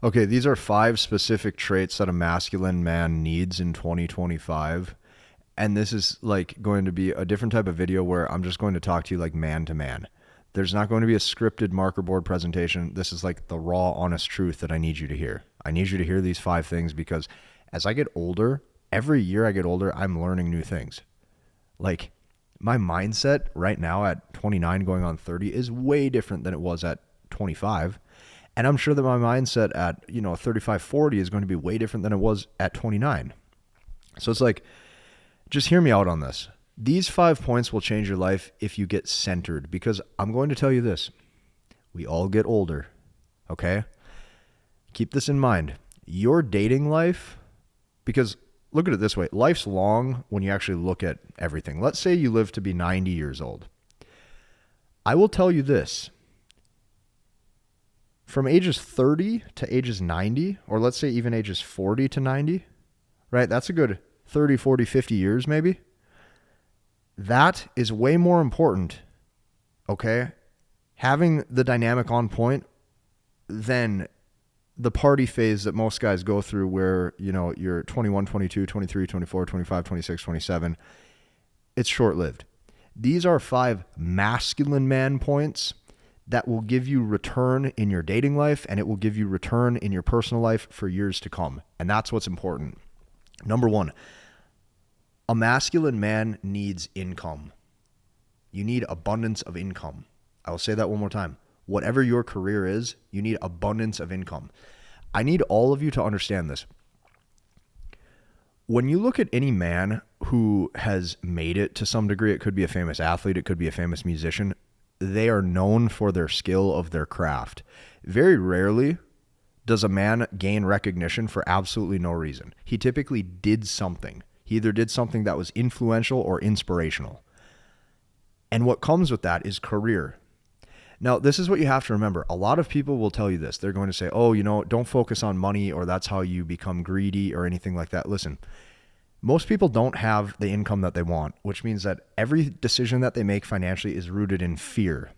Okay, these are 5 specific traits that a masculine man needs in 2025. And this is like going to be a different type of video where I'm just going to talk to you like man to man. There's not going to be a scripted marker board presentation. This is like the raw, honest truth that I need you to hear. I need you to hear these 5 things because as I get older, every year I get older, I'm learning new things. Like my mindset right now at 29 going on 30 is way different than it was at 25. And I'm sure that my mindset at, 35, 40 is going to be way different than it was at 29. So it's like, just hear me out on this. These 5 points will change your life if you get centered, because I'm going to tell you this. We all get older, okay? Keep this in mind. Your dating life, because look at it this way. Life's long when you actually look at everything. Let's say you live to be 90 years old. I will tell you this. From ages 30 to ages 90, or let's say even ages 40 to 90, right? That's a good 30, 40, 50 years maybe. That is way more important, okay? Having the dynamic on point than the party phase that most guys go through where, you're 21, 22, 23, 24, 25, 26, 27. It's short-lived. These are 5 masculine man points that will give you return in your dating life, and it will give you return in your personal life for years to come. And that's what's important. Number 1, a masculine man needs income. You need abundance of income. I will say that one more time. Whatever your career is, you need abundance of income. I need all of you to understand this. When you look at any man who has made it to some degree, it could be a famous athlete, it could be a famous musician, they are known for their skill of their craft. Very rarely does a man gain recognition for absolutely no reason. He typically did something. He either did something that was influential or inspirational. And what comes with that is career. Now, this is what you have to remember. A lot of people will tell you this. They're going to say, don't focus on money, or that's how you become greedy or anything like that. Listen, most people don't have the income that they want, which means that every decision that they make financially is rooted in fear.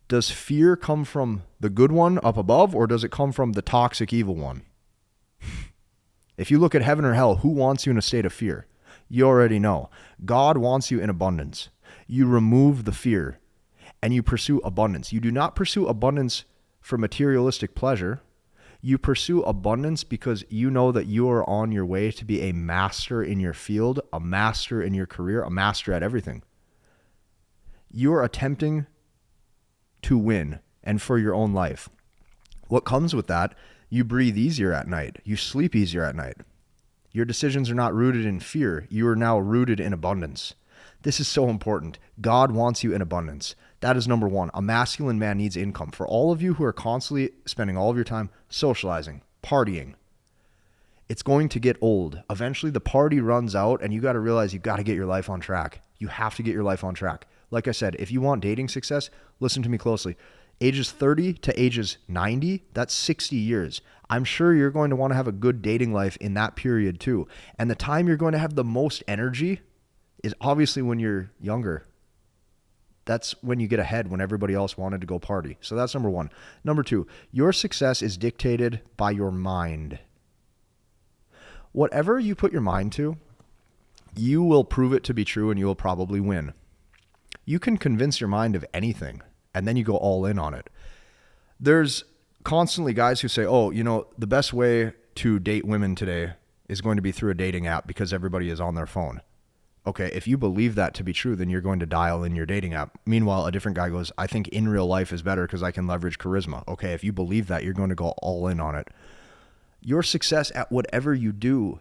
Does fear come from the good one up above, or does it come from the toxic evil one? If you look at heaven or hell, who wants you in a state of fear? You already know. God wants you in abundance. You remove the fear and you pursue abundance. You do not pursue abundance for materialistic pleasure. You pursue abundance because you know that you are on your way to be a master in your field, a master in your career, a master at everything. You are attempting to win and for your own life. What comes with that? You breathe easier at night. You sleep easier at night. Your decisions are not rooted in fear. You are now rooted in abundance. This is so important. God wants you in abundance. That is number 1. A masculine man needs income. For all of you who are constantly spending all of your time socializing, partying, it's going to get old. Eventually the party runs out and you got to realize you got to get your life on track. You have to get your life on track. Like I said, if you want dating success, listen to me closely. Ages 30 to ages 90, that's 60 years. I'm sure you're going to want to have a good dating life in that period too. And the time you're going to have the most energy is obviously when you're younger. That's when you get ahead, when everybody else wanted to go party. So that's number 1. Number 2, your success is dictated by your mind. Whatever you put your mind to, you will prove it to be true and you will probably win. You can convince your mind of anything and then you go all in on it. There's constantly guys who say, the best way to date women today is going to be through a dating app because everybody is on their phone. Okay, if you believe that to be true, then you're going to dial in your dating app. Meanwhile, a different guy goes, I think in real life is better because I can leverage charisma. Okay, if you believe that, you're going to go all in on it. Your success at whatever you do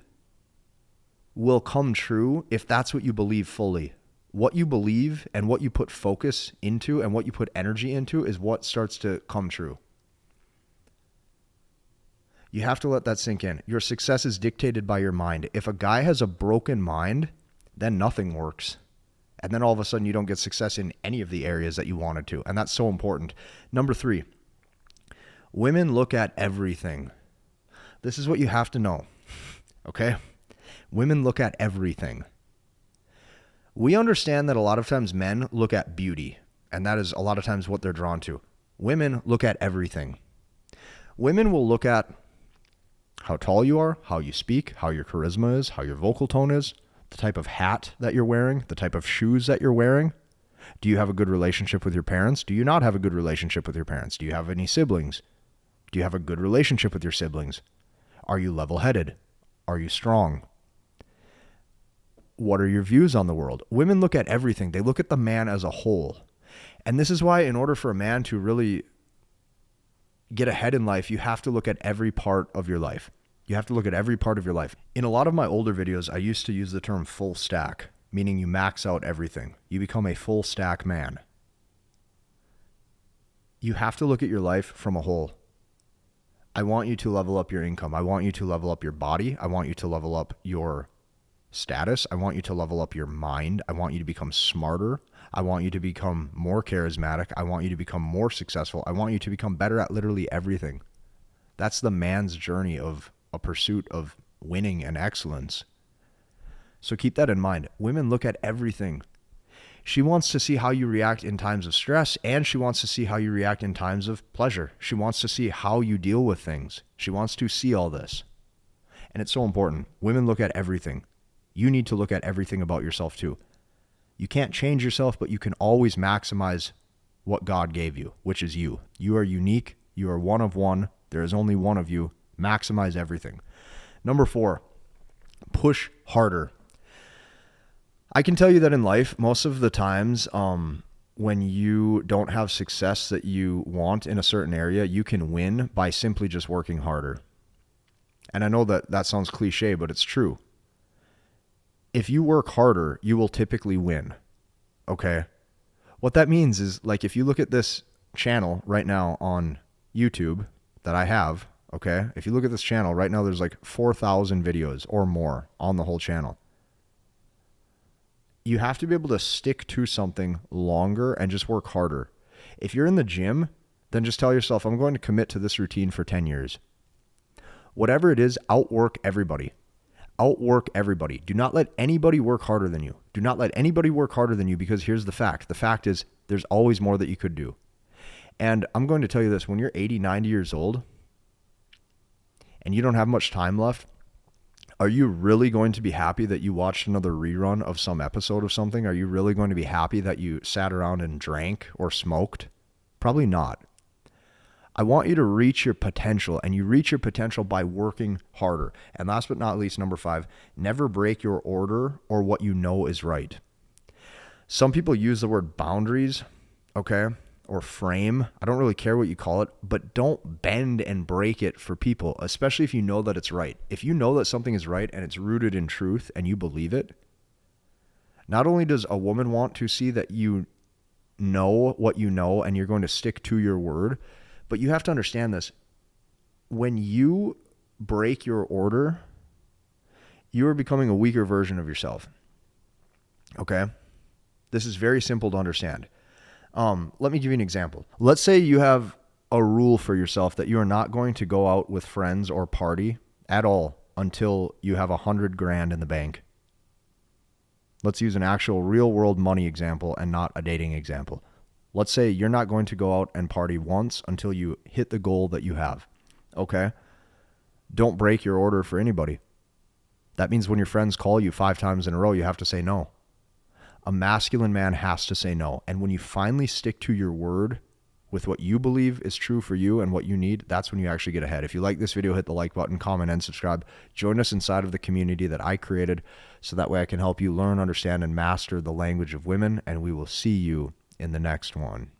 will come true if that's what you believe fully. What you believe and what you put focus into and what you put energy into is what starts to come true. You have to let that sink in. Your success is dictated by your mind. If a guy has a broken mind, then nothing works. And then all of a sudden you don't get success in any of the areas that you wanted to. And that's so important. Number 3, women look at everything. This is what you have to know. Okay? Women look at everything. We understand that a lot of times men look at beauty, and that is a lot of times what they're drawn to. Women look at everything. Women will look at how tall you are, how you speak, how your charisma is, how your vocal tone is, the type of hat that you're wearing, the type of shoes that you're wearing. Do you have a good relationship with your parents? Do you not have a good relationship with your parents? Do you have any siblings? Do you have a good relationship with your siblings? Are you level-headed? Are you strong? What are your views on the world? Women look at everything. They look at the man as a whole. And this is why in order for a man to really get ahead in life, you have to look at every part of your life. You have to look at every part of your life. In a lot of my older videos, I used to use the term full stack, meaning you max out everything. You become a full stack man. You have to look at your life from a whole. I want you to level up your income. I want you to level up your body. I want you to level up your status. I want you to level up your mind. I want you to become smarter. I want you to become more charismatic. I want you to become more successful. I want you to become better at literally everything. That's the man's journey of a pursuit of winning and excellence. So keep that in mind. Women look at everything. She wants to see how you react in times of stress, and she wants to see how you react in times of pleasure. She wants to see how you deal with things. She wants to see all this. And it's so important. Women look at everything. You need to look at everything about yourself too. You can't change yourself, but you can always maximize what God gave you, which is you. You are unique. You are one of one. There is only one of you. Maximize everything. Number 4, push harder. I can tell you that in life, most of the times when you don't have success that you want in a certain area, you can win by simply just working harder. And I know that that sounds cliche, but it's true. If you work harder, you will typically win. Okay? What that means is, like, if you look at this channel right now on YouTube that I have, okay? If you look at this channel right now, there's like 4,000 videos or more on the whole channel. You have to be able to stick to something longer and just work harder. If you're in the gym, then just tell yourself, I'm going to commit to this routine for 10 years. Whatever it is, outwork everybody. Outwork everybody. Do not let anybody work harder than you. Do not let anybody work harder than you, because here's the fact. The fact is there's always more that you could do. And I'm going to tell you this, when you're 80, 90 years old and you don't have much time left, are you really going to be happy that you watched another rerun of some episode of something? Are you really going to be happy that you sat around and drank or smoked? Probably not. I want you to reach your potential, and you reach your potential by working harder. And last but not least, number 5, never break your order or what you know is right. Some people use the word boundaries, okay, or frame. I don't really care what you call it, but don't bend and break it for people, especially if you know that it's right. If you know that something is right and it's rooted in truth and you believe it, not only does a woman want to see that you know what you know and you're going to stick to your word, but you have to understand this. When you break your order, you are becoming a weaker version of yourself. Okay? This is very simple to understand. Let me give you an example. Let's say you have a rule for yourself that you are not going to go out with friends or party at all until you have $100,000 in the bank. Let's use an actual real world money example and not a dating example. Let's say you're not going to go out and party once until you hit the goal that you have. Okay? Don't break your order for anybody. That means when your friends call you 5 times in a row, you have to say no. A masculine man has to say no. And when you finally stick to your word with what you believe is true for you and what you need, that's when you actually get ahead. If you like this video, hit the like button, comment, and subscribe. Join us inside of the community that I created so that way I can help you learn, understand, and master the language of women. And we will see you in the next one.